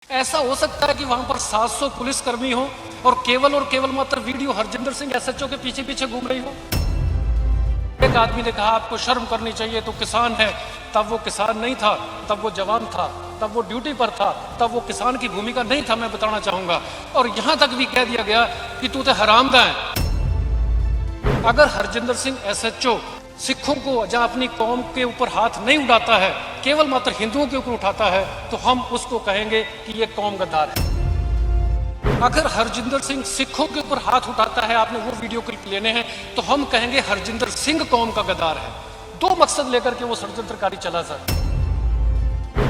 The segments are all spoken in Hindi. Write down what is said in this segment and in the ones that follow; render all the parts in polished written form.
ऐसा हो सकता है कि वहां पर 700 पुलिसकर्मी हो और केवल मात्र वीडियो हरजिंदर सिंह एसएचओ के पीछे पीछे घूम रही हो। एक आदमी ने कहा आपको शर्म करनी चाहिए, तो किसान है। तब वो किसान नहीं था, तब वो जवान था, तब वो ड्यूटी पर था, तब वो किसान की भूमिका नहीं था, मैं बताना चाहूंगा। और यहां तक भी कह दिया गया कि तू तो हरामदा है। अगर हरजिंदर सिंह एसएचओ सिखों को जहां अपनी कौम के ऊपर हाथ नहीं उठाता है, केवल मात्र हिंदुओं के ऊपर उठाता है, तो हम उसको कहेंगे कि ये कौम गद्दार है। अगर हरजिंदर सिंह सिखों के ऊपर हाथ उठाता है, आपने वो वीडियो क्लिप लेने हैं, तो हम कहेंगे हरजिंदर सिंह कौम का गद्दार है। दो मकसद लेकर के वो षड्यंत्रकारी चला सर।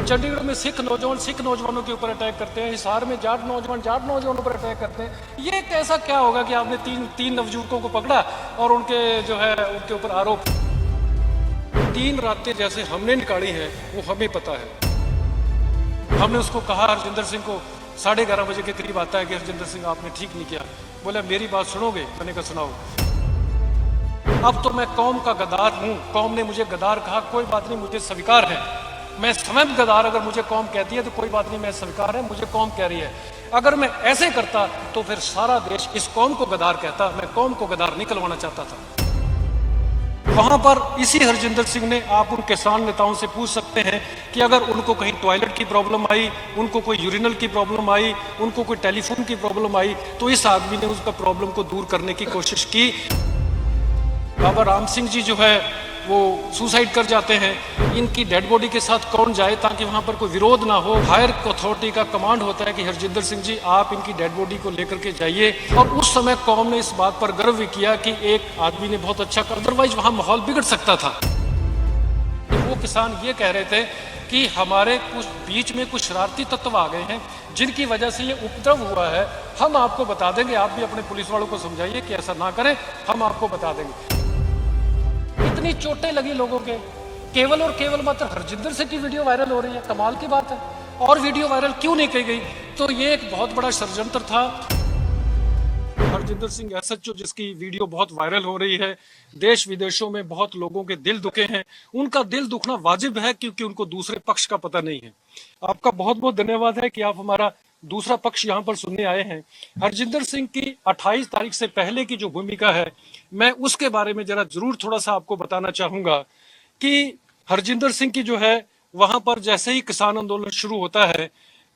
चंडीगढ़ में सिख नौजवानों के ऊपर अटैक करते हैं, हिसार में जाट नौजवानों पर अटैक करते हैं। ये कैसा क्या होगा कि आपने तीन नवजुवकों को पकड़ा और उनके जो है उनके ऊपर आरोप। 3 रातें जैसे हमने निकाली हैं वो हमें पता है। हमने उसको कहा, हरजिंदर सिंह को 11:30 बजे के करीब आता है कि हरजिंदर सिंह आपने ठीक नहीं किया। बोला मेरी बात सुनोगे? मैंने कहा सुनाओ। अब तो मैं कौम का गद्दार हूं, कौम ने मुझे गद्दार कहा, कोई बात नहीं, मुझे स्वीकार है। मैं स्वयं गद्दार, अगर मुझे कौम कहती है तो कोई बात नहीं, मैं स्वीकार है, मुझे कौम कह रही है। अगर मैं ऐसे करता तो फिर सारा देश इस कौम को गद्दार कहता। मैं कौम को गद्दार नहीं कहलवाना चाहता था। वहां पर इसी हरजिंदर सिंह ने, आप उन किसान नेताओं से पूछ सकते हैं कि अगर उनको कहीं टॉयलेट की प्रॉब्लम आई, उनको कोई यूरिनल की प्रॉब्लम आई, उनको कोई टेलीफोन की प्रॉब्लम आई, तो इस आदमी ने उसका प्रॉब्लम को दूर करने की कोशिश की। बाबा राम सिंह जी जो है वो सुसाइड कर जाते हैं। इनकी डेड बॉडी के साथ कौन जाए ताकि वहां पर कोई विरोध ना हो। हायर अथॉरिटी का कमांड होता है कि हरजिंदर सिंह जी आप इनकी डेड बॉडी को लेकर के जाइए। और उस समय कौम ने इस बात पर गर्व भी किया कि एक आदमी ने बहुत अच्छा कर, अदरवाइज वहां माहौल बिगड़ सकता था। वो किसान ये कह रहे थे कि हमारे कुछ बीच में कुछ शरारती तत्व आ गए हैं जिनकी वजह से ये उपद्रव हुआ है। हम आपको बता देंगे, आप भी अपने पुलिस वालों को समझाइए कि ऐसा ना करें, हम आपको बता देंगे। इतनी चोटें लगी लोगों के, केवल मात्र हरजिंदर सिंह की वीडियो वायरल हो रही है, कमाल की बात है। और वीडियो वायरल क्यों नहीं की गई? तो ये एक बहुत बड़ा षड्यंत्र था। हरजिंदर सिंह एसएचओ जिसकी वीडियो बहुत वायरल हो रही है, देश विदेशों में बहुत लोगों के दिल दुखे हैं। उनका दिल दुखना वाजिब है क्योंकि उनको दूसरे पक्ष का पता नहीं है। आपका बहुत बहुत धन्यवाद है कि आप हमारा दूसरा पक्ष यहाँ पर सुनने आए हैं। हरजिंदर सिंह की 28 तारीख से पहले की जो भूमिका है, मैं उसके बारे में जरा जरूर थोड़ा सा आपको बताना चाहूंगा कि हरजिंदर सिंह की जो है वहां पर जैसे ही किसान आंदोलन शुरू होता है,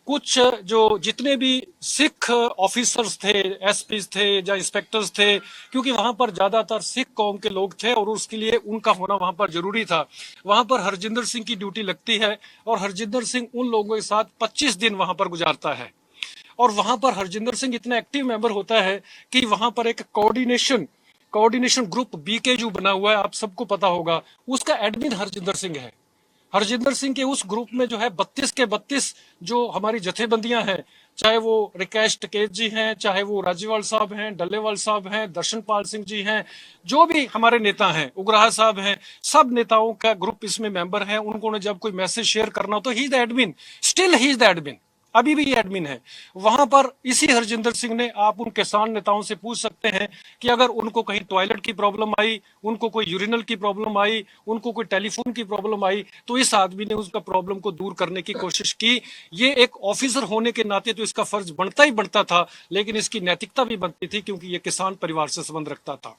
कुछ जो जितने भी सिख ऑफिसर्स थे, एसपीज थे या इंस्पेक्टर्स थे, क्योंकि वहां पर ज्यादातर सिख कौम के लोग थे और उसके लिए उनका होना वहां पर जरूरी था। वहां पर हरजिंदर सिंह की ड्यूटी लगती है और हरजिंदर सिंह उन लोगों के साथ 25 दिन वहां पर गुजारता है। और वहां पर हरजिंदर सिंह इतना एक्टिव मेंबर होता है कि वहां पर एक कोऑर्डिनेशन ग्रुप बीकेयू बना हुआ है, आप सबको पता होगा। उसका एडमिन हरजिंदर सिंह है। हरजिंदर सिंह के उस ग्रुप में जो है 32 के 32 जो हमारी जथेबंदियां हैं, चाहे वो रिकेश टिकैत जी हैं, चाहे वो राज्यवाल साहब हैं, डल्लेवाल साहब हैं, दर्शनपाल सिंह जी हैं, जो भी हमारे नेता हैं, उग्राह साहब हैं, सब नेताओं का ग्रुप इसमें मेंबर है। उनको जब कोई मैसेज शेयर करना हो तो he is the admin, still he is the admin, अभी भी ये एडमिन है। वहां पर इसी हरजिंदर सिंह ने, आप उन किसान नेताओं से पूछ सकते हैं कि अगर उनको कहीं टॉयलेट की प्रॉब्लम आई, उनको कोई यूरिनल की प्रॉब्लम आई, उनको कोई टेलीफोन की प्रॉब्लम आई, तो इस आदमी ने उसका प्रॉब्लम को दूर करने की कोशिश की। ये एक ऑफिसर होने के नाते तो इसका फर्ज बनता ही बनता था, लेकिन इसकी नैतिकता भी बनती थी क्योंकि ये किसान परिवार से संबंध रखता था।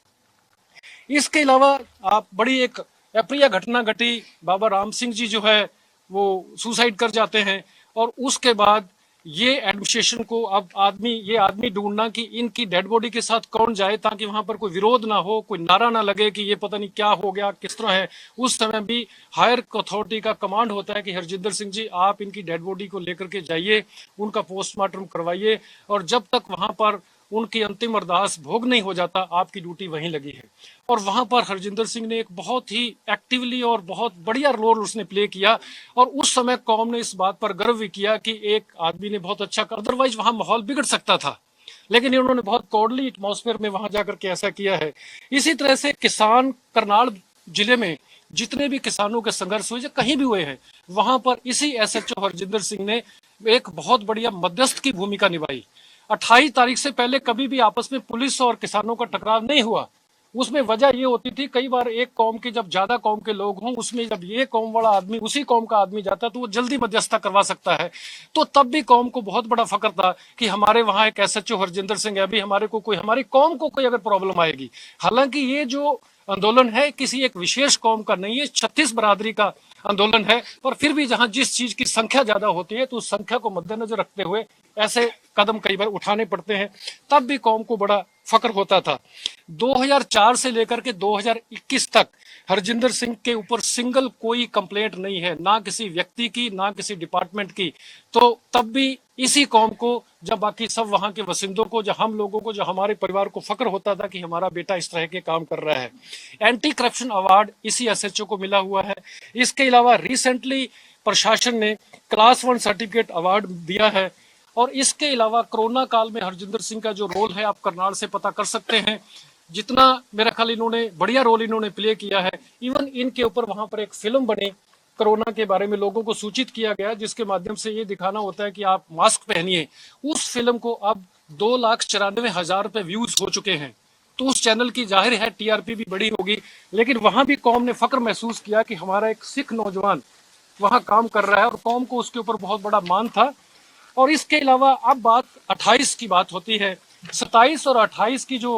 इसके अलावा आप बड़ी एक अप्रिय घटना घटी, बाबा राम सिंह जी जो है वो सुसाइड कर जाते हैं और उसके बाद ये एडमिनिस्ट्रेशन को अब ये आदमी ढूंढना कि इनकी डेड बॉडी के साथ कौन जाए ताकि वहां पर कोई विरोध ना हो, कोई नारा ना लगे कि ये पता नहीं क्या हो गया, किस तरह है। उस समय भी हायर अथॉरिटी का कमांड होता है कि हरजिंदर सिंह जी आप इनकी डेड बॉडी को लेकर के जाइए, उनका पोस्टमार्टम करवाइए, और जब तक वहां पर उनकी अंतिम अरदास भोग नहीं हो जाता, आपकी ड्यूटी वहीं लगी है। और वहां पर हरजिंदर सिंह ने एक बहुत ही एक्टिवली और बहुत बढ़िया रोल उसने प्ले किया। और उस समय कौम ने इस बात पर गर्व भी किया कि एक आदमी ने बहुत अच्छा कर, अदरवाइज वहां माहौल बिगड़ सकता था, लेकिन इन्होंने बहुत कॉर्डली एटमॉस्फेयर में वहां जाकर के ऐसा किया है। इसी तरह से किसान करनाल जिले में जितने भी किसानों के संघर्ष हुए, कहीं भी हुए हैं, वहां पर इसी एसएचओ हरजिंदर सिंह ने एक बहुत बढ़िया मध्यस्थ की भूमिका निभाई। 28 तारीख से पहले कभी भी आपस में पुलिस और किसानों का टकराव नहीं हुआ। उसमें वजह ये होती थी, कई बार एक कौम के जब ज्यादा कौम के लोग हों, उसमें जब ये कौम वाला आदमी उसी कौम का आदमी जाता तो वो जल्दी मध्यस्थता करवा सकता है। तो तब भी कौम को बहुत बड़ा फख्र था कि हमारे वहां एक एसएचओ हरजिंदर सिंह है, अभी हमारे को कोई, हमारी कौम को कोई अगर प्रॉब्लम आएगी, हालांकि ये जो आंदोलन है किसी एक विशेष कौम का नहीं है, 36 बरादरी का आंदोलन है, पर फिर भी जहां जिस चीज की संख्या ज्यादा होती है तो उस संख्या को मद्देनजर रखते हुए ऐसे कदम कई बार उठाने पड़ते हैं। तब भी कौम को बड़ा फख्र होता था। 2004 से लेकर के 2021 तक हरजिंदर सिंह के ऊपर सिंगल कोई कंप्लेंट नहीं है, ना किसी व्यक्ति की, ना किसी डिपार्टमेंट की। तो तब भी इसी कौम को, जब बाकी सब वहां के वसिंदों को, जब हम लोगों को, जो हमारे परिवार को फख्र होता था कि हमारा बेटा इस तरह के काम कर रहा है। एंटी करप्शन अवार्ड इसी एसएचओ को मिला हुआ है। इसके अलावा रिसेंटली प्रशासन ने क्लास 1 सर्टिफिकेट अवार्ड दिया है। और इसके अलावा कोरोना काल में हरजिंदर सिंह का जो रोल है आप करनाल से पता कर सकते हैं, जितना मेरा ख्याल इन्होंने बढ़िया रोल इन्होंने प्ले किया है। इवन इनके ऊपर वहां पर एक फिल्म बनी, कोरोना के बारे में लोगों को सूचित किया गया, जिसके माध्यम से ये दिखाना होता है कि आप मास्क पहनिए। उस फिल्म को अब 2,94,000 रुपए व्यूज हो चुके हैं। तो उस चैनल की जाहिर है टीआरपी भी बड़ी होगी, लेकिन वहां भी कौम ने फख्र महसूस किया कि हमारा एक सिख नौजवान वहां काम कर रहा है, और कौम को उसके ऊपर बहुत बड़ा मान था। और इसके अलावा अब बात 28 की बात होती है। 27 और 28 की जो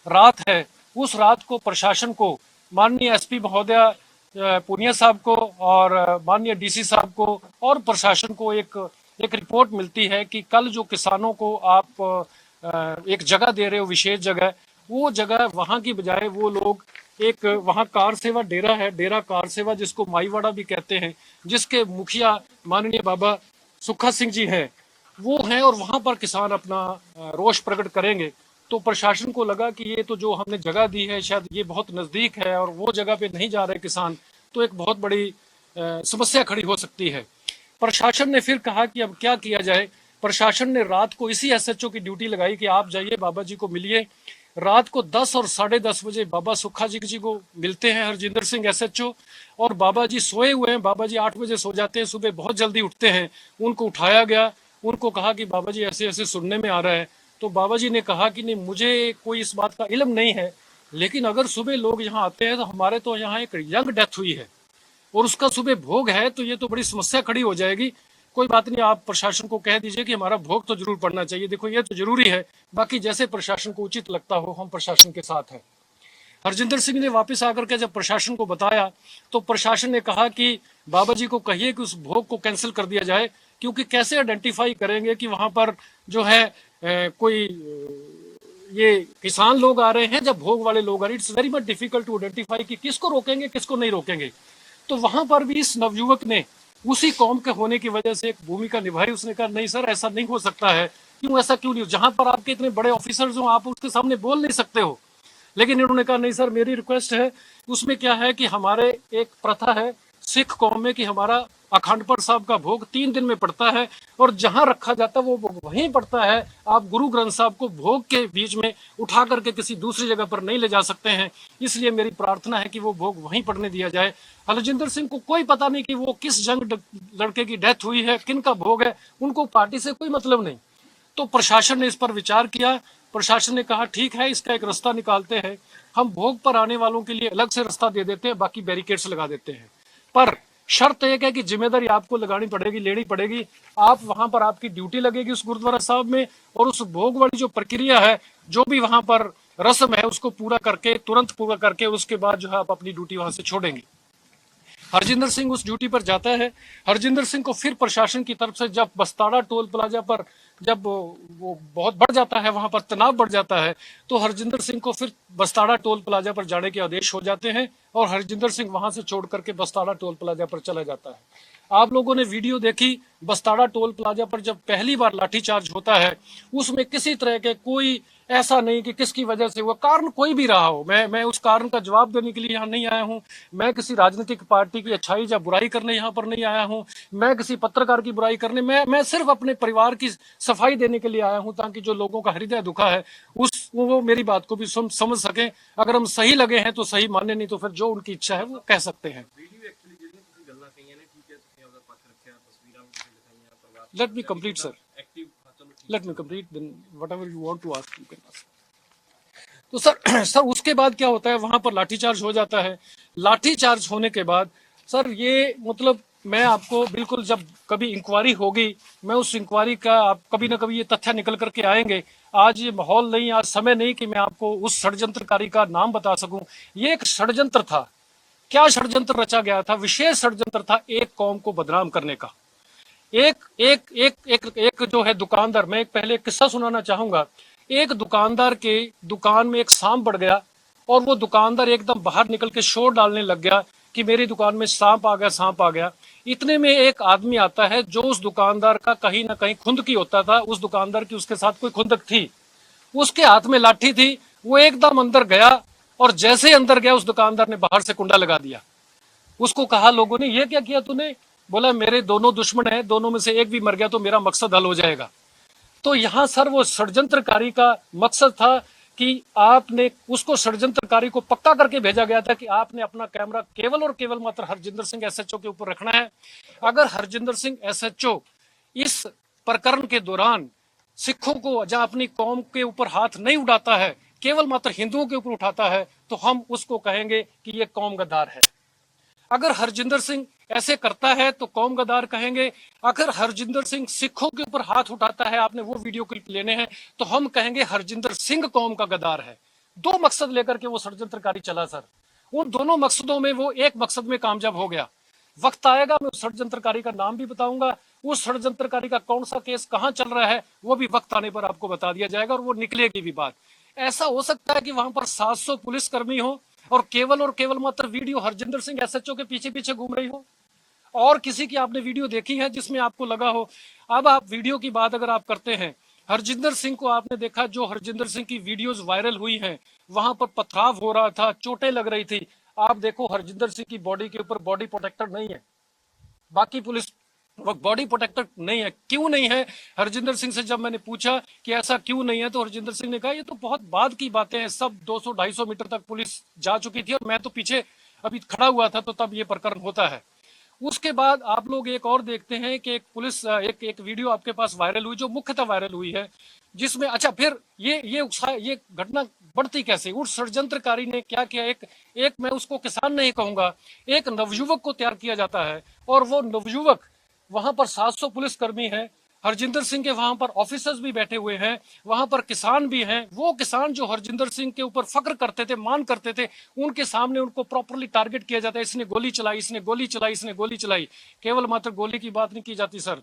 रात है, उस रात को प्रशासन को, माननीय एसपी महोदया पूनिया साहब को और माननीय डीसी साहब को और प्रशासन को एक रिपोर्ट मिलती है कि कल जो किसानों को आप एक जगह दे रहे हो, विशेष जगह, वो जगह वहां की बजाय वो लोग एक वहां कार सेवा डेरा है, डेरा कार सेवा जिसको माईवाड़ा भी कहते हैं, जिसके मुखिया माननीय बाबा सुखा सिंह जी हैं, वो हैं, और वहां पर किसान अपना रोष प्रकट करेंगे। तो प्रशासन को लगा कि ये तो जो हमने जगह दी है शायद ये बहुत नजदीक है और वो जगह पे नहीं जा रहे किसान, तो एक बहुत बड़ी समस्या खड़ी हो सकती है। प्रशासन ने फिर कहा कि अब क्या किया जाए। प्रशासन ने रात को इसी एसएचओ की ड्यूटी लगाई कि आप जाइए बाबा जी को मिलिए। रात को 10 और 10:30 बजे बाबा सुखा जी को मिलते हैं हरजिंदर सिंह एसएचओ, और बाबा जी सोए हुए हैं। बाबा जी 8 बजे सो जाते हैं, सुबह बहुत जल्दी उठते हैं। उनको उठाया गया, उनको कहा कि बाबा जी ऐसे ऐसे सुनने में आ रहा है। तो बाबा जी ने कहा कि नहीं, मुझे कोई इस बात का इल्म नहीं है, लेकिन अगर सुबह लोग यहाँ आते हैं तो हमारे तो यहाँ एक यंग डेथ हुई है और उसका सुबह भोग है, तो ये तो बड़ी समस्या खड़ी हो जाएगी। कोई बात नहीं, आप प्रशासन को कह दीजिए कि हमारा भोग तो जरूर पड़ना चाहिए। देखो ये तो जरूरी है, बाकी जैसे प्रशासन को उचित लगता हो हम प्रशासन के साथ हैं। हरजिंदर सिंह ने वापस आकर के जब प्रशासन को बताया तो प्रशासन ने कहा कि बाबा जी को कहिए कि उस भोग को कैंसिल कर दिया जाए, क्योंकि कैसे आइडेंटिफाई करेंगे कि वहां पर जो है कोई ये किसान लोग आ रहे हैं जब भोग वाले लोग आ रहे हैं। It's very much difficult to identify कि किसको रोकेंगे किसको नहीं रोकेंगे। तो वहां पर भी इस नवयुवक ने उसी कौम के होने की वजह से एक भूमिका निभाई। उसने कहा नहीं सर, ऐसा नहीं हो सकता है। क्यों ऐसा क्यों नहीं? जहां पर आपके इतने बड़े ऑफिसर्स हो आप उसके सामने बोल नहीं सकते हो। लेकिन इन्होंने कहा नहीं सर, मेरी रिक्वेस्ट है। उसमें क्या है कि हमारे एक प्रथा है सिख कौम में कि हमारा अखंड पाठ साहब का भोग 3 दिन में पड़ता है, और जहां रखा जाता है वो भोग वहीं पड़ता है। आप गुरु ग्रंथ साहब को भोग के बीच में उठा करके किसी दूसरी जगह पर नहीं ले जा सकते हैं। इसलिए मेरी प्रार्थना है कि वो भोग वहीं पड़ने दिया जाए। हरजिंदर सिंह को कोई पता नहीं कि वो किस जंग लड़के की डेथ हुई है, किन का भोग है, उनको पार्टी से कोई मतलब नहीं। तो प्रशासन ने इस पर विचार किया। प्रशासन ने कहा ठीक है, इसका एक रास्ता निकालते हैं, हम भोग पर आने वालों के लिए अलग से रास्ता दे देते हैं, बाकी बैरिकेड्स लगा देते हैं। पर शर्त एक है कि जिम्मेदारी आपको लगानी पड़ेगी, लेनी पड़ेगी। आप वहां पर आपकी ड्यूटी लगेगी उस गुरुद्वारा साहब में, और उस भोग वाली जो प्रक्रिया है, जो भी वहां पर रस्म है, उसको पूरा करके, तुरंत पूरा करके उसके बाद जो है आप अपनी ड्यूटी वहां से छोड़ेंगे। हरजिंदर सिंह उस ड्यूटी पर जाता है। हरजिंदर सिंह को फिर प्रशासन की तरफ से जब बस्ताड़ा टोल प्लाजा पर जब वो बहुत बढ़ जाता है, वहां पर तनाव बढ़ जाता है, तो हरजिंदर सिंह को फिर बस्ताड़ा टोल प्लाजा पर जाने के आदेश हो जाते हैं, और हरजिंदर सिंह वहां से छोड़ करके बस्ताड़ा टोल प्लाजा पर चला जाता है। आप लोगों ने वीडियो देखी, बस्ताड़ा टोल प्लाजा पर जब पहली बार लाठीचार्ज होता है, उसमें किसी तरह के कोई ऐसा नहीं कि किसकी वजह से हुआ, कारण कोई भी रहा हो। मैं उस कारण का जवाब देने के लिए यहाँ नहीं आया हूँ। मैं किसी राजनीतिक पार्टी की अच्छाई या बुराई करने यहाँ पर नहीं आया हूँ। मैं किसी पत्रकार की बुराई करने, मैं सिर्फ अपने परिवार की सफाई देने के लिए आया हूँ, ताकि जो लोगों का हृदय दुखा है वो मेरी बात को भी समझ सकें। अगर हम सही लगे हैं तो सही माने, नहीं तो फिर जो उनकी इच्छा है वो कह सकते हैं। Let me complete, sir. Let me complete. Then whatever you want to ask, you can ask. तो सर सर उसके बाद क्या होता है, वहां पर लाठीचार्ज हो जाता है। लाठीचार्ज होने के बाद सर ये मतलब मैं आपको बिल्कुल, जब कभी इंक्वायरी होगी मैं उस इंक्वायरी का, आप कभी ना कभी ये तथ्य निकल करके आएंगे। आज ये माहौल नहीं, आज समय नहीं कि मैं आपको उस षड्यंत्रकारी का नाम बता सकूं। ये एक षड्यंत्र था। क्या षड्यंत्र रचा गया था? विशेष षड्यंत्र था एक कौम को बदनाम करने का। एक एक एक एक एक जो है दुकानदार, मैं एक पहले एक किस्सा सुनाना चाहूंगा। एक दुकानदार के दुकान में एक सांप बढ़ गया और वो दुकानदार एकदम बाहर निकल के शोर डालने लग गया कि मेरी दुकान में सांप आ गया, सांप आ गया। इतने में एक आदमी आता है जो उस दुकानदार का कहीं ना कहीं खुंदकी होता था। उस दुकानदार की उसके साथ कोई खुंदक थी, उसके हाथ में लाठी थी। वो एकदम अंदर गया और जैसे ही अंदर गया उस दुकानदार ने बाहर से कुंडा लगा दिया। उसको कहा लोगों ने, ये क्या किया तूने? बोला मेरे दोनों दुश्मन हैं, दोनों में से एक भी मर गया तो मेरा मकसद हल हो जाएगा। तो यहां सर वो षड्यंत्रकारी का मकसद था कि आपने उसको, षड्यंत्रकारी को पक्का करके भेजा गया था कि आपने अपना कैमरा केवल और केवल मात्र हरजिंदर सिंह एसएचओ के ऊपर रखना है। अगर हरजिंदर सिंह एसएचओ इस प्रकरण के दौरान सिखों को या अपनी कौम के ऊपर हाथ नहीं उठाता है, केवल मात्र हिंदुओं के ऊपर उठाता है, तो हम उसको कहेंगे कि ये कौम गद्दार है। अगर हरजिंदर सिंह ऐसे करता है तो कौम गद्दार कहेंगे। अगर हरजिंदर सिंह सिखों के ऊपर हाथ उठाता है, आपने वो वीडियो क्लिप लेने हैं, तो हम कहेंगे हरजिंदर सिंह कौम का गद्दार है। दो मकसद लेकर के वो षड्यंत्रकारी चला सर। उन दोनों मकसदों में वो एक मकसद में कामयाब हो गया। वक्त आएगा मैं उस षड्यंत्रकारी का नाम भी बताऊंगा, उस षड्यंत्रकारी का कौन सा केस कहां चल रहा है वो भी वक्त आने पर आपको बता दिया जाएगा और वो निकलेगी भी बात। ऐसा हो सकता है कि वहां पर 700 पुलिसकर्मी हो और केवल मात्र वीडियो हरजिंदर सिंह एसएचओ के पीछे पीछे घूम रही हो। और किसी की आपने वीडियो देखी है जिसमें आपको लगा हो। अब आप वीडियो की बात अगर आप करते हैं, हरजिंदर सिंह को आपने देखा, जो हरजिंदर सिंह की वीडियोस वायरल हुई हैं, वहां पर पथराव हो रहा था, चोटें लग रही थी। आप देखो हरजिंदर सिंह की बॉडी के ऊपर बॉडी प्रोटेक्टर नहीं है, बाकी पुलिस वो बॉडी प्रोटेक्टर नहीं है। क्यों नहीं है? हरजिंदर सिंह से जब मैंने पूछा कि ऐसा क्यों नहीं है, तो हरजिंदर सिंह ने कहा ये तो बहुत बाद की बातें हैं, सब 200-250 मीटर तक पुलिस जा चुकी थी और मैं तो पीछे अभी खड़ा हुआ था, तो तब ये प्रकरण होता है। उसके बाद आप लोग एक और देखते हैं कि एक पुलिस एक वीडियो आपके पास वायरल हुई, जो मुख्यतः वायरल हुई है, जिसमें अच्छा फिर ये घटना बढ़ती कैसे? उस षड्यंत्रकारी ने क्या किया, एक मैं उसको किसान नहीं कहूंगा, एक नवयुवक को तैयार किया जाता है और वो नवयुवक, वहां पर 700 पुलिसकर्मी हैं, हरजिंदर सिंह के वहां पर ऑफिसर्स भी बैठे हुए हैं, वहां पर किसान भी हैं। वो किसान जो हरजिंदर सिंह के ऊपर फक्र करते थे, मान करते थे, उनके सामने उनको प्रॉपरली टारगेट किया जाता है। इसने गोली चलाई, इसने गोली चलाई, इसने गोली चलाई। केवल मात्र गोली की बात नहीं की जाती सर।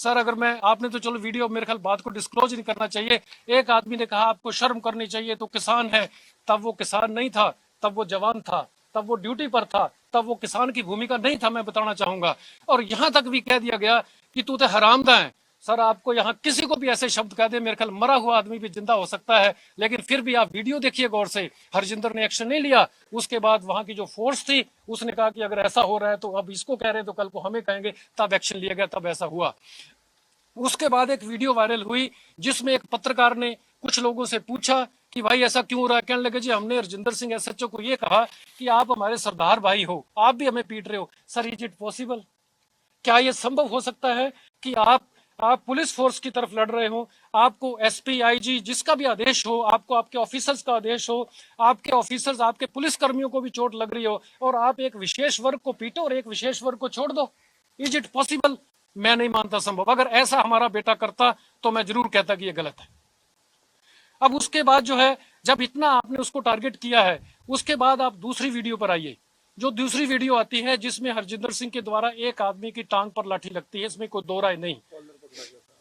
अगर मैं, आपने तो चलो वीडियो मेरे ख्याल बात को डिस्क्लोज नहीं करना चाहिए। एक आदमी ने कहा आपको शर्म करनी चाहिए, तो किसान है। तब वो किसान नहीं था, तब वो जवान था, तब वो ड्यूटी पर था, तब वो किसान की भूमिका नहीं था, मैं बताना चाहूंगा। और यहां तक भी कह दिया गया कि तू तो हरामदा है। सर आपको यहाँ किसी को भी ऐसे शब्द कह दे, मेरे ख्याल मरा हुआ आदमी भी जिंदा हो सकता है, लेकिन फिर भी आप वीडियो देखिए गौर से। हरजिंदर ने एक्शन नहीं लिया। उसके बाद वहां की जो फोर्स थी उसने कहा कि अगर ऐसा हो रहा है तो अब इसको कह रहे हैं तो कल को हमें कहेंगे, तब एक्शन लिया गया, तब ऐसा हुआ। उसके बाद एक वीडियो वायरल हुई जिसमें एक पत्रकार ने कुछ लोगों से पूछा कि भाई ऐसा क्यों हो रहा है? कहने लगे जी हमने हरजिंदर सिंह एसएचओ को ये कहा कि आप हमारे सरदार भाई हो, आप भी हमें पीट रहे हो। Sir is it possible? क्या ये संभव हो सकता है कि आप पुलिस फोर्स की तरफ लड़ रहे हो, आपको एसपी आईजी जिसका भी आदेश हो, आपको आपके ऑफिसर्स का आदेश हो, आपके ऑफिसर्स, आपके पुलिस कर्मियों को भी चोट लग रही हो, और आप एक विशेष वर्ग को पीटो और एक विशेष वर्ग को छोड़ दो? Is it possible? मैं नहीं मानता संभव। अगर ऐसा हमारा बेटा करता तो मैं जरूर कहता कि ये गलत है। अब उसके बाद जो है, जब इतना आपने उसको टारगेट किया है, उसके बाद आप दूसरी वीडियो पर आइए। जो दूसरी वीडियो आती है जिसमें हरजिंदर सिंह के द्वारा एक आदमी की टांग पर लाठी लगती है, इसमें कोई दो राय नहीं।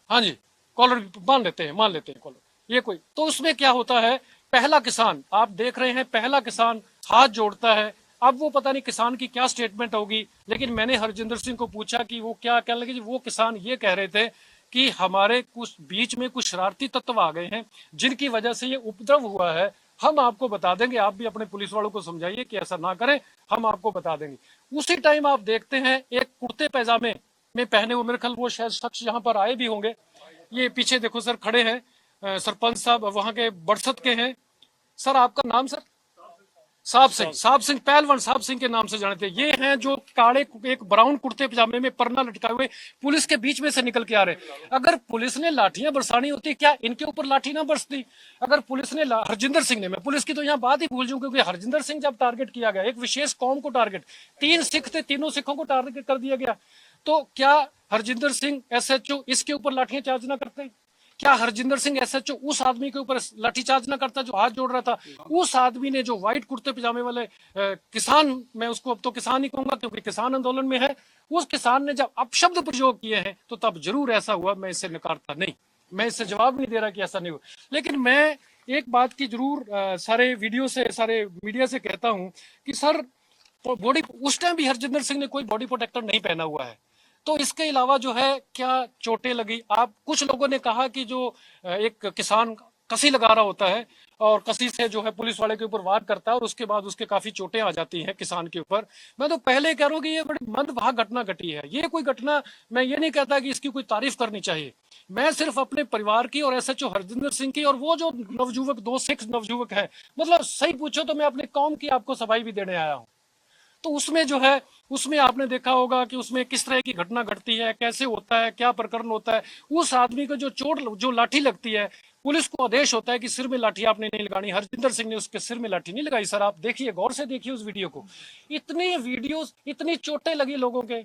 हाँ जी, कॉलर मान लेते हैं कॉलर, ये कोई, तो उसमें क्या होता है, पहला किसान आप देख रहे हैं, पहला किसान हाथ जोड़ता है। अब वो पता नहीं किसान की क्या स्टेटमेंट होगी, लेकिन मैंने हरजिंदर सिंह को पूछा कि वो क्या कहने लगे। वो किसान ये कह रहे थे कि हमारे कुछ बीच में कुछ शरारती तत्व आ गए हैं जिनकी वजह से ये उपद्रव हुआ है, हम आपको बता देंगे, आप भी अपने पुलिस वालों को समझाइए कि ऐसा ना करें, हम आपको बता देंगे। उसी टाइम आप देखते हैं एक कुर्ते पैजामे में पहने हुए, मेरे ख्याल वो शायद शख्स यहाँ पर आए भी होंगे, ये पीछे देखो सर खड़े हैं, सरपंच साहब वहां के बरसत के हैं। सर आपका नाम? सर साहब सिंह पहलवान साहब सिंह के नाम से जाने थे। ये हैं जो काले एक ब्राउन कुर्ते पजामे में परना लटकाए हुए पुलिस के बीच में से निकल के आ रहे। अगर पुलिस ने लाठियां बरसानी होती, क्या इनके ऊपर लाठी ना बरसती? अगर पुलिस ने हरजिंदर सिंह ने, मैं पुलिस की तो यहाँ बात ही भूल जाऊं, क्योंकि हरजिंदर सिंह जब टारगेट किया गया, एक विशेष कौम को टारगेट, 3 सिख थे, तीनों सिखों को टारगेट कर दिया गया, तो क्या हरजिंदर सिंह एसएचओ इसके ऊपर लाठियां चार्ज ना करते? क्या हरजिंदर सिंह एसएचओ उस आदमी के ऊपर लाठीचार्ज ना करता जो हाथ जोड़ रहा था? उस आदमी ने, जो व्हाइट कुर्ते पजामे वाले किसान, मैं उसको अब तो किसान ही कहूंगा क्योंकि किसान आंदोलन में है, उस किसान ने जब अपशब्द प्रयोग किए हैं तो तब जरूर ऐसा हुआ। मैं इसे नकारता नहीं, मैं इससे जवाब नहीं दे रहा कि ऐसा नहीं हुआ, लेकिन मैं एक बात की जरूर सारे वीडियो से, सारे मीडिया से कहता हूं कि सर, बॉडी उस टाइम भी हरजिंदर सिंह ने कोई बॉडी प्रोटेक्टर नहीं पहना हुआ है, तो इसके अलावा जो है क्या चोटें लगी? आप कुछ लोगों ने कहा कि जो एक किसान कसी लगा रहा होता है और कसी से जो है पुलिस वाले के ऊपर वार करता है और उसके बाद उसके काफी चोटें आ जाती हैं किसान के ऊपर। मैं तो पहले कह रहा हूं कि ये बड़ी मंदभाग घटना घटी है। ये कोई घटना, मैं ये नहीं कहता कि इसकी कोई तारीफ करनी चाहिए, मैं सिर्फ अपने परिवार की और एसएचओ हरजिंदर सिंह की और वो जो नवजुवक, 2 सिख नवजुवक है, मतलब सही पूछो तो मैं अपनी कौम की आपको सफाई भी देने आया हूँ। तो उसमें जो है, उसमें आपने देखा होगा कि उसमें किस तरह की घटना घटती है, कैसे होता है, क्या प्रकरण होता है। उस आदमी को जो चोट, जो लाठी लगती है, पुलिस को आदेश होता है कि सिर में लाठी आपने नहीं लगानी। हरजिंदर सिंह ने उसके सिर में लाठी नहीं लगाई। सर आप देखिए, गौर से देखिए उस वीडियो को, इतनी वीडियोस, इतनी चोटें लगी लोगों के,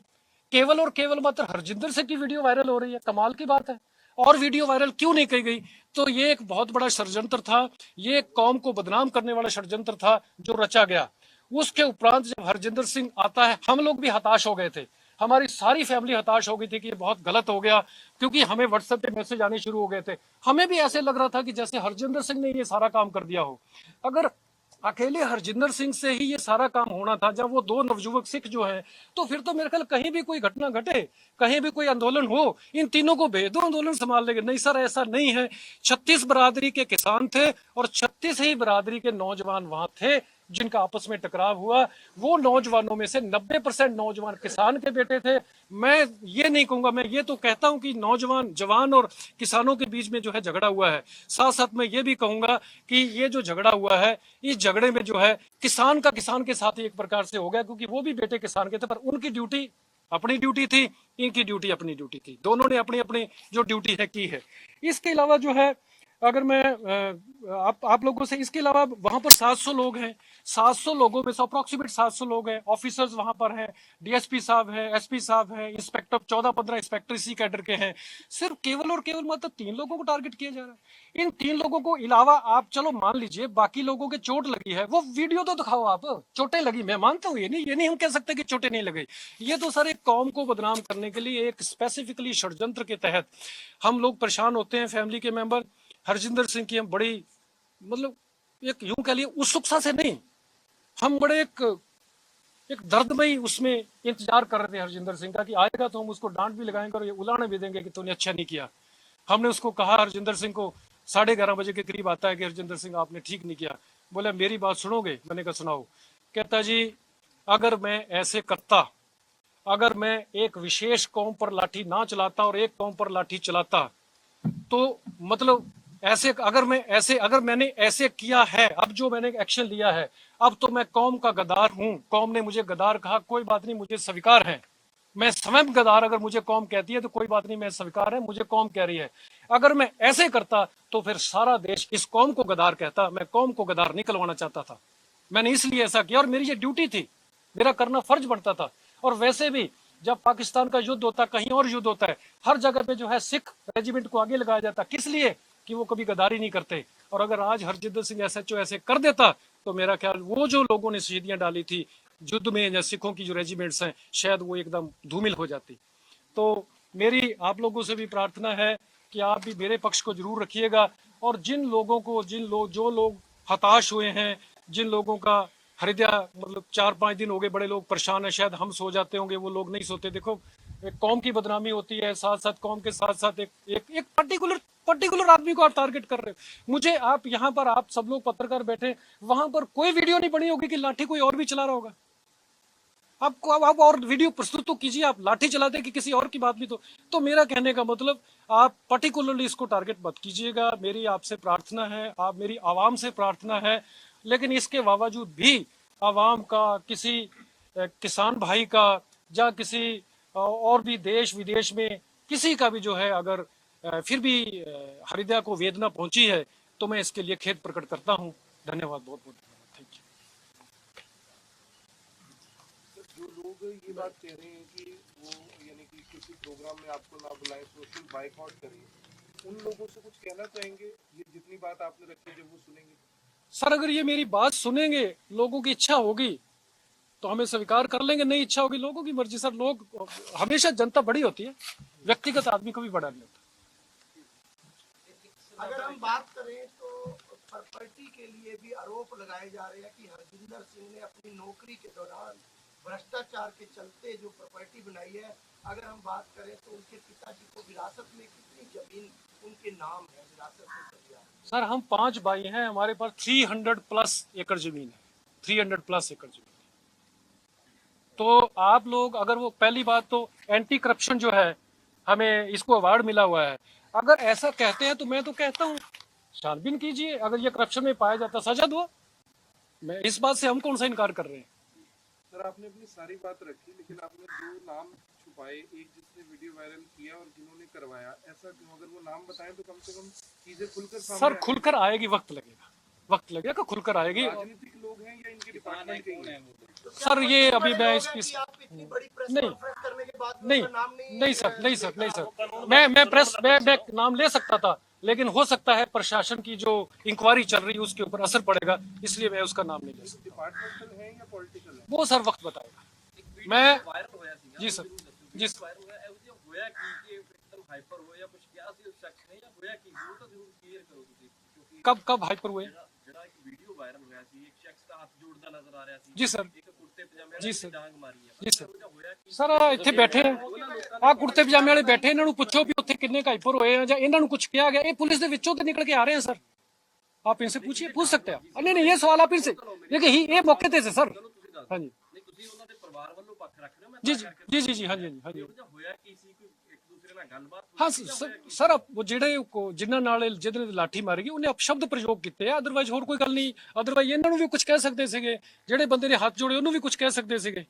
केवल और केवल मात्र हरजिंदर सिंह की वीडियो वायरल हो रही है। कमाल की बात है। और वीडियो वायरल क्यों नहीं की गई? तो ये एक बहुत बड़ा षड्यंत्र था, ये कौम को बदनाम करने वाला षड्यंत्र था जो रचा गया। उसके उपरांत जब हरजिंदर सिंह आता है, हम लोग भी हताश हो गए थे, हमारी सारी फैमिली हताश हो गई थी कि ये बहुत गलत हो गया, क्योंकि हमें व्हाट्सएप पे मैसेज आने शुरू हो गए थे। हमें भी ऐसे लग रहा था कि जैसे हरजिंदर सिंह ने ये सारा काम कर दिया हो। अगर अकेले हरजिंदर सिंह से ही ये सारा काम होना था, जब वो 2 नवजुवक सिख जो हैं, तो फिर तो मेरे ख्याल कहीं भी कोई घटना घटे, कहीं भी कोई आंदोलन हो, इन तीनों को भेज दो, आंदोलन संभाल लेंगे। नहीं सर, ऐसा नहीं है। 36 बरादरी के किसान थे और 36 ही बरादरी के नौजवान वहां थे जिनका आपस में टकराव हुआ। वो नौजवानों में से 90% नौजवान किसान के बेटे थे। मैं ये नहीं कहूंगा, मैं ये तो कहता हूं कि नौजवान, जवान और किसानों के बीच में जो है झगड़ा हुआ है। साथ साथ मैं ये भी कहूंगा कि ये जो झगड़ा हुआ है, इस झगड़े में जो है किसान का किसान के साथ एक प्रकार से हो गया, क्योंकि वो भी बेटे किसान के थे, पर उनकी ड्यूटी अपनी ड्यूटी थी, इनकी ड्यूटी अपनी ड्यूटी थी। दोनों ने अपनी अपनी जो ड्यूटी है की है। इसके अलावा जो है, अगर मैं आप लोगों से, इसके अलावा वहां पर 700 लोग हैं, 700 लोगों में से अप्रोक्सीमेट 700 लोग हैं, ऑफिसर्स वहां पर हैं, डीएसपी साहब हैं, एसपी साहब हैं, इंस्पेक्टर 14-15 इंस्पेक्टर इसी कैडर के हैं। सिर्फ केवल और केवल मतलब 3 लोगों को टारगेट किया जा रहा है। इन 3 लोगों को अलावा आप चलो मान लीजिए बाकी लोगों के चोट लगी है, वो वीडियो तो दिखाओ आप, चोटें लगी, मैं मानता हूँ, ये नहीं हम कह सकते कि चोटें नहीं लगी। ये तो सर एक कौम को बदनाम करने के लिए एक स्पेसिफिकली षड्यंत्र के तहत हम लोग परेशान होते हैं, फैमिली के मेंबर। हरजिंदर सिंह की हम बड़ी, मतलब एक यूं कह लिए उत्सुकता से नहीं, हम बड़े एक दर्दमयी उसमें इंतजार कर रहे थे हरजिंदर सिंह का कि आएगा तो हम उसको डांट भी लगाएंगे और ये उलाने भी देंगे कि तूने अच्छा नहीं किया। हमने उसको कहा, हरजिंदर सिंह को 11:30 बजे के करीब आता है कि हरजिंदर सिंह आपने ठीक नहीं किया। बोले मेरी बात सुनोगे? मैंने कहा सुनाओ। कहता जी, अगर मैं ऐसे करता, अगर मैं एक विशेष कौम पर लाठी ना चलाता और एक कौम पर लाठी चलाता, तो मतलब ऐसे अगर मैंने ऐसे किया है, अब जो मैंने एक्शन लिया है, अब तो मैं कौम का गद्दार हूं। कौम ने मुझे गद्दार कहा, कोई बात नहीं, मुझे स्वीकार है। मैं स्वयं गद्दार, अगर मुझे कौम कहती है तो कोई बात नहीं, मैं स्वीकार है, मुझे कौम कह रही है। अगर मैं ऐसे करता तो फिर सारा देश इस कौम को गद्दार कहता। मैं कौम को गद्दार निकलवाना चाहता था, मैंने इसलिए ऐसा किया और मेरी ये ड्यूटी थी, मेरा करना फर्ज बनता था। और वैसे भी जब पाकिस्तान का युद्ध होता, कहीं और युद्ध होता है, हर जगह पे जो है सिख रेजिमेंट को आगे लगाया जाता। किस लिए? कि वो कभी गद्दारी नहीं करते। और अगर आज हरजिंदर सिंह एसएचओ ऐसे कर देता तो मेरा ख्याल वो जो लोगों ने शहीदियां डाली थी युद्ध में, या सिखों की जो रेजिमेंट्स हैं, शायद वो एकदम धूमिल हो जाती। तो मेरी आप लोगों से भी प्रार्थना है कि आप भी मेरे पक्ष को जरूर रखिएगा। और जिन लोगों को, जो लोग हताश हुए हैं, जिन लोगों का हृदय, मतलब 4-5 दिन हो गए, बड़े लोग परेशान है, शायद हम सो जाते होंगे, वो लोग नहीं सोते। देखो, एक कौम की बदनामी होती है, साथ साथ कौम के साथ साथ एक पर्टिकुलर आदमी को आप टारगेट कर रहे हो। मुझे आप यहाँ पर, आप सब लोग पत्रकार बैठे, वहां पर कोई वीडियो नहीं बनी होगी कि लाठी कोई और भी चला रहा होगा। आपको आप और वीडियो प्रस्तुत तो कीजिए, आप लाठी चलाते कि किसी और की बात भी तो मेरा कहने का मतलब, आप पर्टिकुलरली इसको टारगेट मत कीजिएगा। मेरी आपसे प्रार्थना है, आप मेरी आवाम से प्रार्थना है, लेकिन इसके बावजूद भी आवाम का, किसी किसान भाई का, या किसी और भी देश विदेश में किसी का भी जो है अगर फिर भी हृदय को वेदना पहुंची है तो मैं इसके लिए खेद प्रकट करता हूं। धन्यवाद, बहुत बहुत धन्यवाद, थैंक यू। जो लोग ये बात कह रहे हैं कि वो यानी कि किसी प्रोग्राम में आपको ना बुलाएं, सोशल बाइकआउट करें, उन लोगों से कुछ कहना चाहेंगे? ये जितनी बात आपने रखी जब वो सुनेंगे? सर अगर ये मेरी बात सुनेंगे, लोगों की इच्छा होगी तो हमें स्वीकार कर लेंगे, नहीं इच्छा होगी लोगों की मर्जी। सर लोग हमेशा, जनता बड़ी होती है, व्यक्तिगत आदमी कभी बड़ा नहीं होता। अगर हम बात करें तो प्रॉपर्टी के लिए भी आरोप लगाए जा रहे हैं कि हरजिंदर सिंह ने अपनी नौकरी के दौरान भ्रष्टाचार के चलते जो प्रॉपर्टी बनाई है। अगर हम बात करें तो उनके पिताजी को विरासत में कितनी जमीन उनके नाम है, विरासत में चली आ रही है? सर हम 5 भाई हैं, हमारे पास 300+ एकड़ जमीन है, 300+ एकड़ जमीन। तो आप लोग अगर, वो पहली बात तो एंटी करप्शन जो है हमें इसको अवार्ड मिला हुआ है, अगर ऐसा कहते हैं तो मैं तो कहता हूँ छानबीन कीजिए, अगर ये करप्शन में पाया जाता सजा दो। मैं इस बात से हम कौन सा इनकार कर रहे हैं? सर आपने अपनी सारी बात रखी, लेकिन आपने 2 नाम छुपाए, एक जिसने वीडियो वायरल किया और जिन्होंने करवाया। ऐसा क्यों? अगर वो नाम बताएं तो कम से कम चीजें खुलकर सामने सर खुलकर आएगी, वक्त लगेगा, वक्त लगेगा, खुलकर आएगी। राजनीतिक लोग हैं या इनके डिपार्टमेंट के ही हैं? सर ये अभी मैं इस आप इतनी बड़ी प्रेस नहीं कॉन्फ्रेंस करने के बाद नहीं उनका नाम नहीं सर, नहीं सर, नहीं सर, मैं प्रेस मैं नाम ले सकता था, लेकिन हो सकता है प्रशासन की जो इंक्वायरी चल रही है उसके ऊपर असर पड़ेगा, इसलिए मैं उसका नाम नहीं ले सकता। डिपार्टमेंटल है या पॉलिटिकल है? वो सर वक्त बताएगा। मैं जी सर, जी सर, कब कब हाइपर हुए? जी सर, जी सर, जी सर, सर ਇੱਥੇ ਬੈਠੇ ਆ ਕੁੜਤੇ ਪਜਾਮੇ ਵਾਲੇ ਬੈਠੇ, ਇਹਨਾਂ ਨੂੰ ਪੁੱਛੋ ਵੀ ਉੱਥੇ ਕਿੰਨੇ ਹਾਈਪਰ ਹੋਏ ਆ ਜਾਂ ਇਹਨਾਂ ਨੂੰ ਕੁਝ ਕਿਹਾ ਗਿਆ? ਇਹ ਪੁਲਿਸ ਦੇ ਵਿੱਚੋਂ ਤੇ ਨਿਕਲ ਕੇ ਆ ਰਹੇ हैं सर, आप इनसे पूछिए, पूछ सकते हैं। नहीं नहीं ये सवाल आप इनसे, देखिए ये मौके थे सर। हाँ जी जी जी जी जी, हाँ जी हाँ जी हाँ सर, वो ਜਿਹੜੇ ਜਿਨ੍ਹਾਂ ਨਾਲ ਜਿਹਦੇ ਨੇ ਲਾਠੀ ਮਾਰੀ ਗਈ ਉਹਨੇ ਅਪਸ਼ਬਦ ਪ੍ਰਯੋਗ ਕੀਤੇ ਆ, ਅਦਰਵਾਈਜ਼ ਹੋਰ ਕੋਈ ਗੱਲ ਨਹੀਂ। ਅਦਰਵਾਈਜ਼ ਇਹਨਾਂ ਨੂੰ ਵੀ ਕੁਝ ਕਹਿ ਸਕਦੇ ਸੀਗੇ, ਜਿਹੜੇ ਬੰਦੇ ਨੇ ਹੱਥ ਜੋੜੇ ਉਹਨੂੰ ਵੀ ਕੁਝ ਕਹਿ ਸਕਦੇ ਸੀਗੇ।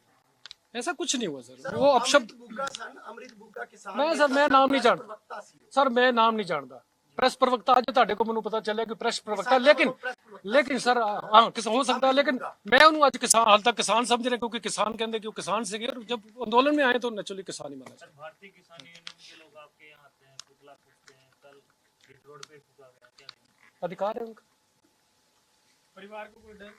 ऐसा कुछ नहीं हुआ सर, वो अपशब्द। मैं सर मैं नाम नहीं जानता सर, मैं नाम नहीं जानता। प्रेस प्रवक्ता आज ਤੁਹਾਡੇ को ਮੈਨੂੰ पता ਚੱਲਿਆ कि प्रेस प्रवक्ता, लेकिन सर हाँ किस हो सकता है, लेकिन मैं उन्होंने आज किसान, हाल तक किसान समझ रहे, क्योंकि किसान कहते कि वो किसान से गए, और जब आंदोलन में आए तो नेचुरली किसान ही माना। भारतीय किसान यूनियन के लोग आपके यहाँ आते हैं, पुतला फूंकते हैं, कल हिट रोड पे फूंका गया, क्या कहेंगे? अधिकार है उनका, परिवार को कोई डर?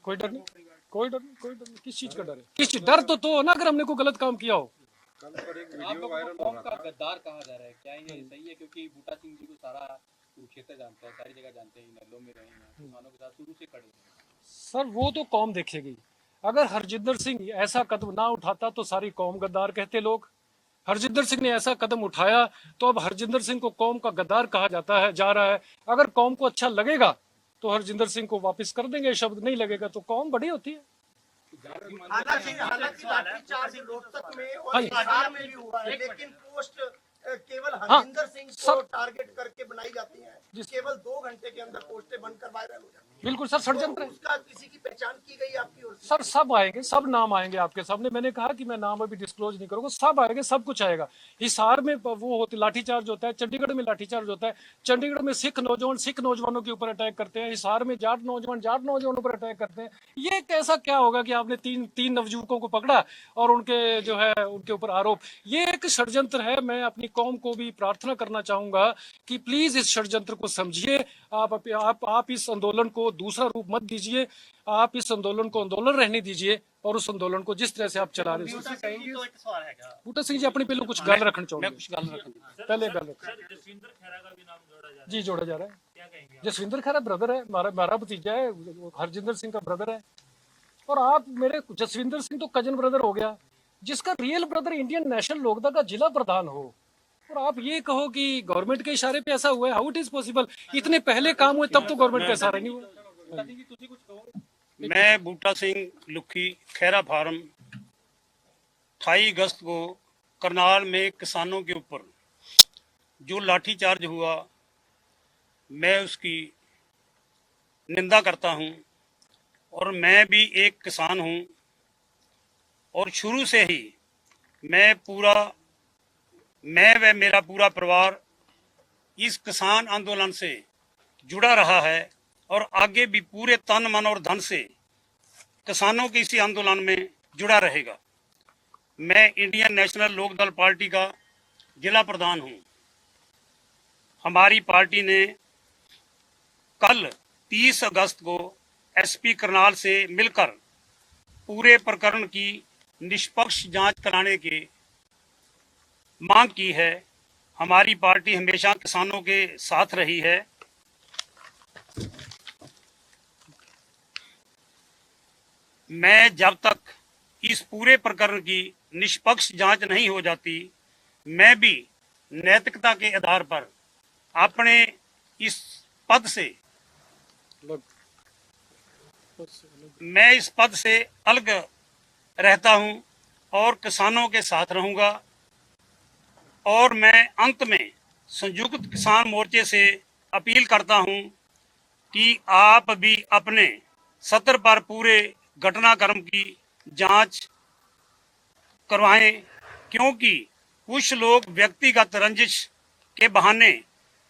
कोई डर नहीं, कोई डर नहीं, कोई डर नहीं। किस चीज का डर है? किस चीज डर तो हो ना, अगर हमने कोई गलत काम किया हो। कल पर एक वीडियो वायरल हो रहा था, गद्दार कहा जा रहा है, क्या ये सही है? क्योंकि बूटा सिंह जी को सारा कुरुक्षेत्र जानता है, सारी जगह जानते हैं, नल्लों में रहे हैं, किसानों के साथ शुरू से खड़े हैं। सर वो तो कौम देखेगी। अगर हरजिंदर सिंह ऐसा कदम ना उठाता तो सारी कौम गद्दार कहते लोग। हरजिंदर सिंह ने ऐसा कदम उठाया तो अब हरजिंदर सिंह को कौम का गद्दार कहा जाता है, जा रहा है। अगर कौम को अच्छा लगेगा तो हरजिंदर सिंह को वापस कर देंगे शब्द, नहीं लगेगा तो कौम बड़ी होती है। हालांकि लाठीचार्ज रोहतक में और हिसार में भी हुआ है, लेकिन पोस्ट केवल हरजिंदर सिंह को टारगेट करके बनाई जाती है, केवल 2 घंटे के अंदर पोस्टें बनकर वायरल हो जाती है। बिल्कुल सर, षड्यंत्र है। उसका किसी की पहचान की गई आपकी ओर से? सर सब आएंगे, सब नाम आएंगे आपके सामने। मैंने कहा कि मैं नाम अभी डिस्क्लोज नहीं करूंगा, सब आएंगे, सब कुछ आएगा। हिसार में वो होती लाठीचार्ज होता है, चंडीगढ़ में लाठीचार्ज होता है, चंडीगढ़ में सिख नौजवानों के ऊपर अटैक करते हैं, हिसार में जाट नौजवानों पर अटैक करते हैं। ये कैसा क्या होगा कि आपने तीन नवयुवकों को पकड़ा और उनके जो है उनके ऊपर आरोप? ये एक षड्यंत्र है। मैं अपनी कौम को भी प्रार्थना करना चाहूंगा कि प्लीज इस षड्यंत्र को समझिए। आप इस आंदोलन को दूसरा रूप मत दीजिए, आप इस आंदोलन को आंदोलन रहने दीजिए, और उस आंदोलन को जिस तरह से आप चला रहे हैं। बूटा सिंह जी अपनी पहले कुछ गल रखना चाहूंगा, पहले गल रख। जसविंदर खैरा का भी नाम जोड़ा जा रहा है, जी जोड़ा जा रहा है। क्या कहेंगे? जसविंदर खैरा ब्रदर है, हमारा भतीजा है, हरजिंदर सिंह का ब्रदर है। और आप मेरे जसविंदर सिंह तो कजन ब्रदर हो गया, जिसका real brother Indian National Lokdal का जिला प्रधान हो, और आप ये कहो कि गवर्नमेंट के इशारे पे ऐसा हुआ है। How it is possible? इतने पहले काम हुए तब तो गवर्नमेंट का इशारा नहीं हुआ। मैं बूटा सिंह लुखी खैरा फार्म 28 अगस्त को करनाल में किसानों के ऊपर जो लाठीचार्ज हुआ, मैं उसकी निंदा करता हूं। और मैं भी एक किसान हूं और शुरू से ही मैं व मेरा पूरा परिवार इस किसान आंदोलन से जुड़ा रहा है और आगे भी पूरे तन मन और धन से किसानों के इसी आंदोलन में जुड़ा रहेगा। मैं इंडियन नेशनल लोकदल पार्टी का जिला प्रधान हूं। हमारी पार्टी ने कल 30 अगस्त को एसपी करनाल से मिलकर पूरे प्रकरण की निष्पक्ष जांच कराने की मांग की है। हमारी पार्टी हमेशा किसानों के साथ रही है। मैं जब तक इस पूरे प्रकरण की निष्पक्ष जांच नहीं हो जाती, मैं भी नैतिकता के आधार पर अपने इस पद से अलग रहता हूं और किसानों के साथ रहूंगा। और मैं अंत में संयुक्त किसान मोर्चे से अपील करता हूं कि आप भी अपने सत्र पर पूरे घटनाक्रम की जांच करवाएं, क्योंकि कुछ लोग व्यक्तिगत रंजिश के बहाने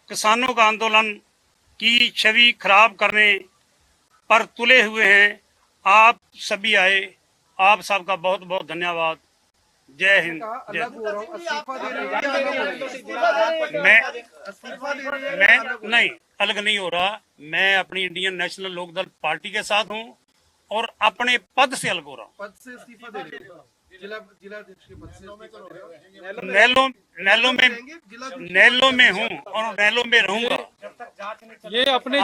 किसानों का आंदोलन की छवि खराब करने पर तुले हुए हैं। आप सभी आए, आप सबका बहुत बहुत धन्यवाद। जय हिंद, जय मैं नहीं अलग नहीं हो रहा। मैं अपनी इंडियन नेशनल लोकदल पार्टी के साथ हूं और अपने पद से अलग हो रहा हूं। पद से इस्तीफा दे रहे हो, जिलाध्यक्ष के पद से इस्तीफा दे रहे हो। नैलो में हूं और नैलो में रहूंगा। ये अपने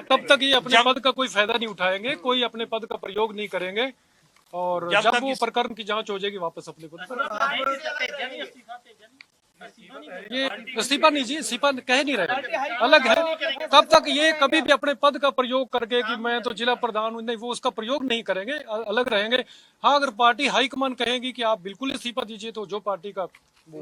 तब तक ये अपने पद का कोई फायदा नहीं उठाएंगे, कोई अपने पद का प्रयोग नहीं करेंगे और जब वो प्रकरण की जांच हो जाएगी वापस अपने पद पर। ये इस्तीफा नहीं जी, इस्तीफा कह नहीं रहे, अलग है। तब तक ये कभी भी अपने पद का प्रयोग करके कि मैं तो जिला प्रधान हूं, नहीं, वो उसका प्रयोग नहीं करेंगे, अलग रहेंगे। हाँ, अगर पार्टी हाईकमान कहेगी कि आप बिल्कुल इस्तीफा दीजिए तो जो पार्टी का